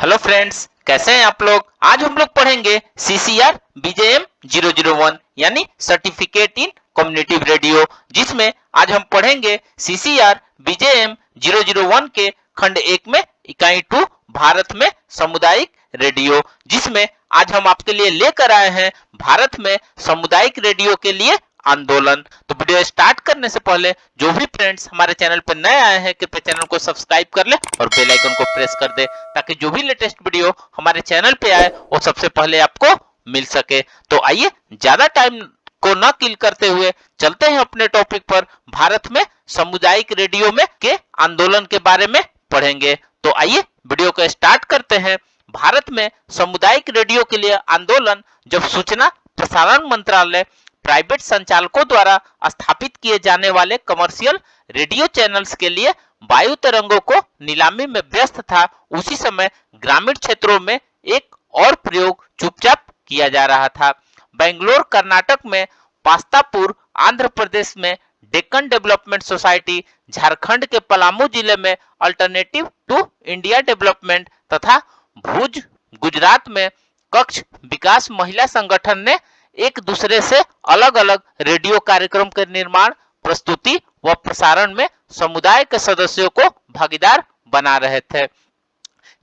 Hello friends, कैसे हैं आप लोग। आज हम लोग पढ़ेंगे CCR BJM 001 यानी सर्टिफिकेट इन कम्युनिटी रेडियो, जिसमें आज हम पढ़ेंगे CCR BJM 001 के खंड 1 में इकाई 2 भारत में सामुदायिक रेडियो, जिसमें आज हम आपके लिए लेकर आए हैं भारत में सामुदायिक रेडियो के लिए आंदोलन। तो वीडियो स्टार्ट करने से पहले जो भी फ्रेंड्स हमारे चैनल पर नए आए हैं कृपया चैनल को सब्सक्राइब कर ले और बेल आइकन को प्रेस कर दे, ताकि जो भी लेटेस्ट वीडियो हमारे चैनल पे आए वो सबसे पहले आपको मिल सके। तो आइए ज्यादा टाइम को न किल करते हुए चलते हैं अपने टॉपिक पर। भारत में सामुदायिक रेडियो में के आंदोलन के बारे में पढ़ेंगे। तो आइए वीडियो को स्टार्ट करते हैं। भारत में सामुदायिक रेडियो के लिए आंदोलन जब सूचना प्रसारण मंत्रालय प्राइवेट संचालकों द्वारा स्थापित किए जाने वाले कमर्शियल रेडियो चैनल्स के लिए वायु तरंगों को नीलामी में व्यस्त था, उसी समय ग्रामीण क्षेत्रों में एक और प्रयोग चुपचाप किया जा रहा था। बेंगलोर कर्नाटक में, पास्तापुर आंध्र प्रदेश में, डेक्कन डेवलपमेंट सोसाइटी झारखंड के पलामू जिले में, अल्टरनेटिव टू इंडिया डेवलपमेंट तथा भुज गुजरात में कक्ष विकास महिला संगठन ने एक दूसरे से अलग अलग रेडियो कार्यक्रम के निर्माण, प्रस्तुति व प्रसारण में समुदाय के सदस्यों को भागीदार बना रहे थे,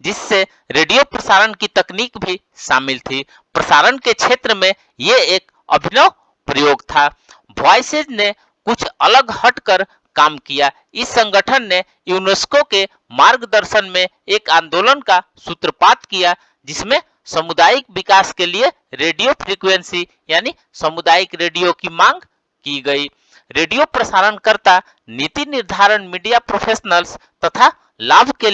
जिससे रेडियो प्रसारण की तकनीक भी शामिल थी। प्रसारण के क्षेत्र में ये एक अभिनव प्रयोग था। वॉइसेज ने कुछ अलग हटकर काम किया। इस संगठन ने यूनेस्को के मार्गदर्शन में एक आंदोलन का सूत्रपात किया, जिसमें सामुदायिक विकास के लिए रेडियो फ्रीक्वेंसी यानी सामुदायिक रेडियो की मांग की गई। रेडियो प्रसारणकर्ता, नीति निर्धारण, मीडिया प्रोफेशनल्स तथा लाभ के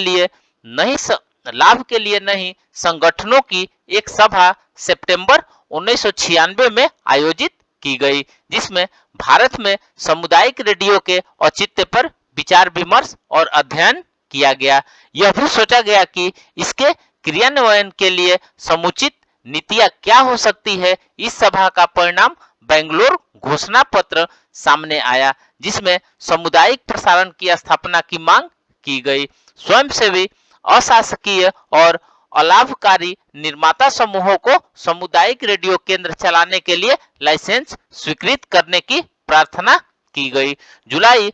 लिए नहीं संगठनों की एक सभा सितंबर 1996 में आयोजित की गई, जिसमें भारत में सामुदायिक रेडियो के औचित्य पर विचार विमर्श और अध्ययन किया गया। यह भी सोचा गया कि इसके क्रियान्वयन के लिए समुचित नीतियां क्या हो सकती है। इस सभा का परिणाम बेंगलोर घोषणा पत्र सामने आया, जिसमें सामुदायिक प्रसारण की स्थापना की मांग की गई। स्वयंसेवी, अशासकीय और अलाभकारी निर्माता समूहों को सामुदायिक रेडियो केंद्र चलाने के लिए लाइसेंस स्वीकृत करने की प्रार्थना की गई। जुलाई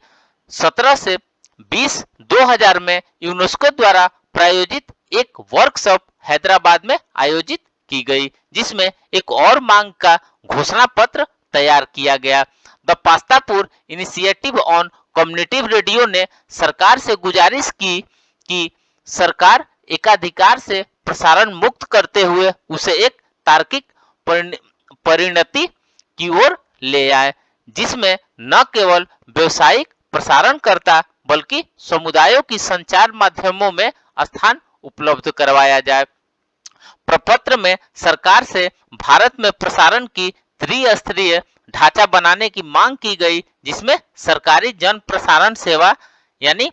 17 से 20 2000 में यूनेस्को द्वारा प्रायोजित एक वर्कशॉप हैदराबाद में आयोजित की गई, जिसमें एक और मांग का घोषणा पत्र तैयार किया गया। The Pastapur initiative on community radio ने सरकार से गुजारिश की कि सरकार एकाधिकार से प्रसारण मुक्त करते हुए उसे एक तार्किक परिणति की ओर ले आए, जिसमें न केवल व्यावसायिक प्रसारणकर्ता बल्कि समुदायों की संचार माध्यमों में स्थान उपलब्ध करवाया जाए। प्रपत्र में सरकार से भारत में प्रसारण की त्रिस्तरीय ढांचा बनाने की मांग की गई, जिसमें सरकारी जन प्रसारण सेवा यानी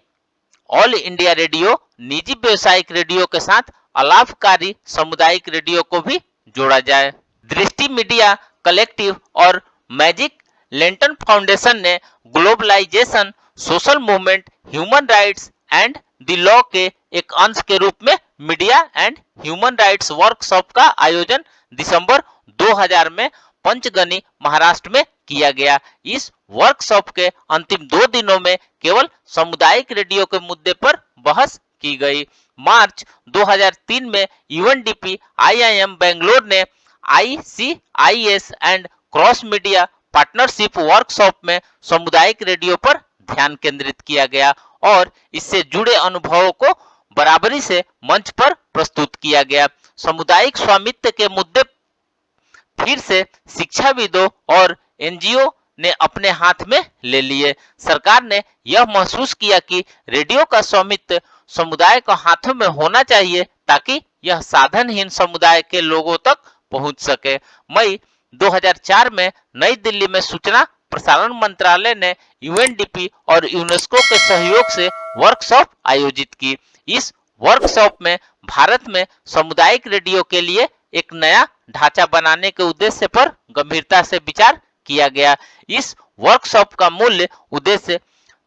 ऑल इंडिया रेडियो, निजी व्यावसायिक रेडियो के साथ अलाभकारी सामुदायिक रेडियो को भी जोड़ा जाए। दृष्टि मीडिया कलेक्टिव और मैजिक लेंटन फाउंडेशन ने globalization, social movement, human rights and the law के एक अंश के रूप में media and human rights workshop का आयोजन दिसंबर 2000 में पंचगनी, महाराष्ट्र में किया गया। इस वर्कशॉप के अंतिम 2 दिनों में केवल सामुदायिक रेडियो के मुद्दे पर बहस की गई। मार्च 2003 में UNDP IIM बेंगलोर ने ICIS and cross media partnership workshop में सामुदायिक रेडियो पर ध्यान केंद्रित किया गया और इससे जुड़े अनुभवों को बराबरी से मंच पर प्रस्तुत किया गया। सामुदायिक स्वामित्व के मुद्दे फिर से शिक्षाविदों और NGO ने अपने हाथ में ले लिए। सरकार ने यह महसूस किया कि रेडियो का स्वामित्व समुदाय के हाथों में होना चाहिए, ताकि यह साधनहीन समुदाय के लोगों तक पहुंच सके। मई 2004 में नई दिल्ली में सूचना प्रसारण मंत्रालय ने UNDP और यूनेस्को के सहयोग से वर्कशॉप आयोजित की। इस वर्कशॉप में भारत में सामुदायिक रेडियो के लिए एक नया ढांचा बनाने के उद्देश्य पर गंभीरता से विचार किया गया। इस वर्कशॉप का मूल उद्देश्य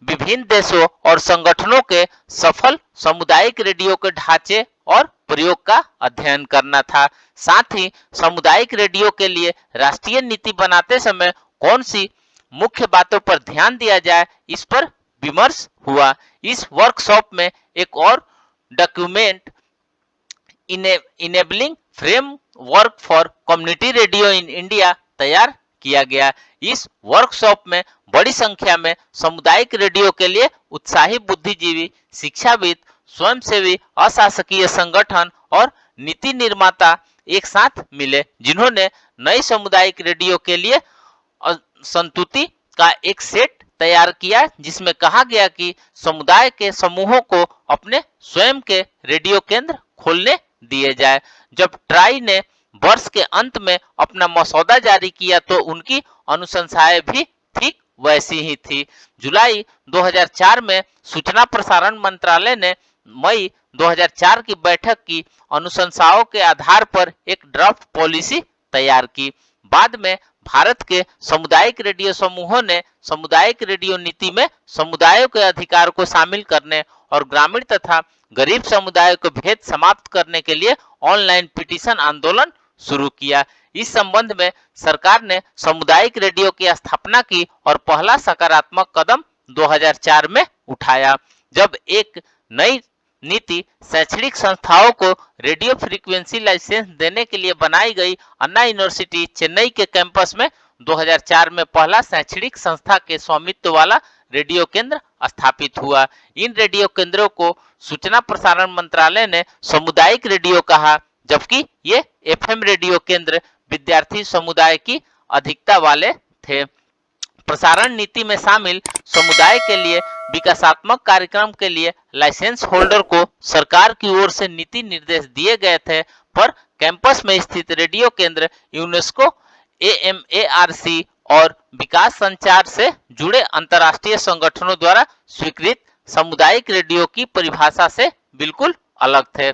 विभिन्न देशों और संगठनों के सफल सामुदायिक रेडियो के ढांचे और प्रयोग का अध्ययन करना था। साथ ही सामुदायिक रेडियो के लिए राष्ट्रीय नीति बनाते समय कौन सी मुख्य बातों पर ध्यान दिया जाए, इस पर विमर्श हुआ। इस वर्कशॉप में एक और document enabling framework for community radio in India तैयार किया गया। इस वर्कशॉप में बड़ी संख्या में सामुदायिक रेडियो के लिए उत्साही बुद्धिजीवी, शिक्षाविद, स्वयंसेवी, अशासकीय संगठन और नीति निर्माता एक साथ मिले, जिन्होंने नई सामुदायिक रेडियो के लिए संतुति का एक सेट तैयार किया, जिसमें कहा गया कि समुदाय के समूहों को अपने स्वयं के रेडियो केंद्र खोलने दिए जाए। जब ट्राई ने वर्ष के अंत में अपना मसौदा जारी किया तो उनकी अनुशंसाएं भी ठीक वैसी ही थी। जुलाई 2004 में सूचना प्रसारण मंत्रालय ने मई 2004 की बैठक की अनुशंसाओं के आधार पर एक ड्राफ्ट पॉलिसी तैयार की। बाद में भारत के सामुदायिक रेडियो समूहों ने सामुदायिक रेडियो नीति में समुदायों के अधिकार को शामिल करने और ग्रामीण तथा गरीब समुदायों के भेद समाप्त करने के लिए ऑनलाइन पिटीशन आंदोलन शुरू किया। इस संबंध में सरकार ने सामुदायिक रेडियो की स्थापना की और पहला सकारात्मक कदम 2004 में उठाया, जब एक नई नीति शैक्षणिक संस्थाओं को रेडियो फ्रीक्वेंसी लाइसेंस देने के लिए बनाई गई। अन्ना यूनिवर्सिटी चेन्नई के कैंपस में 2004 में पहला शैक्षणिक संस्था के स्वामित्व वाला रेडियो केंद्र स्थापित हुआ। इन रेडियो केंद्रों को सूचना प्रसारण मंत्रालय ने सामुदायिक रेडियो कहा, जबकि ये एफएम रेडियो केंद्र विद्यार्थी समुदाय की अधिकता वाले थे। प्रसारण नीति में शामिल समुदाय के लिए विकासात्मक कार्यक्रम के लिए लाइसेंस होल्डर को सरकार की ओर से नीति निर्देश दिए गए थे, पर कैंपस में स्थित रेडियो केंद्र यूनेस्को, AMARC और विकास संचार से जुड़े अंतर्राष्ट्रीय संगठनों द्वारा स्वीकृत सामुदायिक रेडियो की परिभाषा से बिल्कुल अलग थे।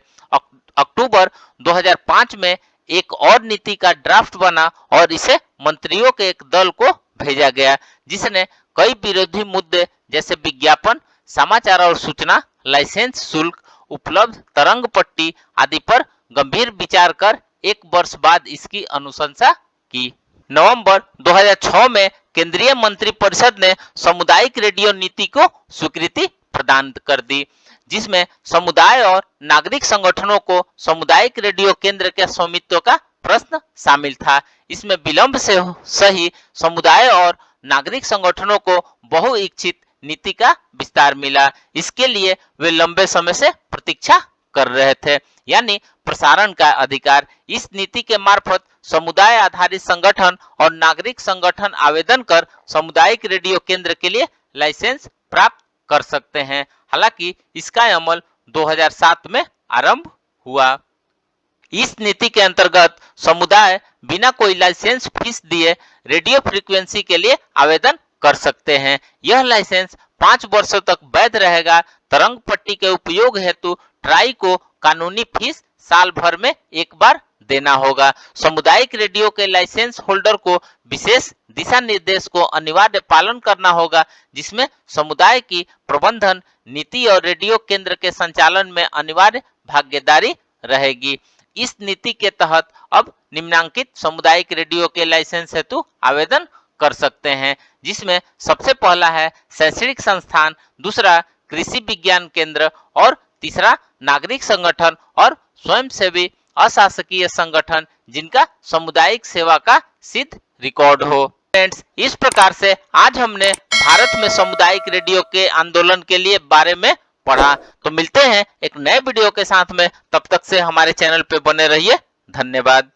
अक्टूबर 2005 में एक और नीति का ड्राफ्ट बना और इसे मंत्रियों के एक दल को भेजा गया, जिसने कई विरोधी मुद्दे जैसे विज्ञापन, समाचार और सूचना, लाइसेंस शुल्क, उपलब्ध तरंग पट्टी आदि पर गंभीर विचार कर एक वर्ष बाद इसकी अनुशंसा की। नवंबर 2006 में केंद्रीय मंत्रिपरिषद ने सामुदायिक रेडियो नीति को स्वीकृति प्रदान कर दी, जिसमें समुदाय और नागरिक संगठनों को सामुदायिक रेडियो केंद्र के स्वामित्व का प्रश्न शामिल था। इसमें विलंब से सही समुदाय और नागरिक संगठनों को बहुइच्छित नीति का विस्तार मिला। इसके लिए वे लंबे समय से प्रतीक्षा कर रहे थे, यानी प्रसारण का अधिकार। इस नीति के मार्फत समुदाय आधारित संगठन और नागरिक संगठन आवेदन कर सामुदायिक रेडियो केंद्र के लिए लाइसेंस प्राप्त कर सकते हैं। हालांकि इसका अमल 2007 में आरंभ हुआ। इस नीति के अंतर्गत समुदाय बिना कोई लाइसेंस फीस दिए रेडियो फ्रीक्वेंसी के लिए आवेदन कर सकते हैं। यह लाइसेंस 5 वर्षों तक वैध रहेगा। तरंग पट्टी के उपयोग हेतु ट्राई को कानूनी फीस साल भर में एक बार देना होगा। सामुदायिक रेडियो के लाइसेंस होल्डर को विशेष दिशा निर्देश को अनिवार्य पालन करना होगा, जिसमें समुदाय की प्रबंधन नीति और रेडियो केंद्र के संचालन में अनिवार्य भागीदारी रहेगी। इस नीति के तहत अब निम्नांकित सामुदायिक रेडियो के लाइसेंस हेतु आवेदन कर सकते हैं, जिसमें सबसे पहला है शैक्षणिक संस्थान, दूसरा कृषि विज्ञान केंद्र और तीसरा नागरिक संगठन और स्वयंसेवी अशासकीय संगठन जिनका सामुदायिक सेवा का सिद्ध रिकॉर्ड हो। फ्रेंड्स, इस प्रकार से आज हमने भारत में सामुदायिक रेडियो के आंदोलन के लिए बारे में पढ़ा। तो मिलते हैं एक नए वीडियो के साथ में, तब तक से हमारे चैनल पे बने रहिए। धन्यवाद।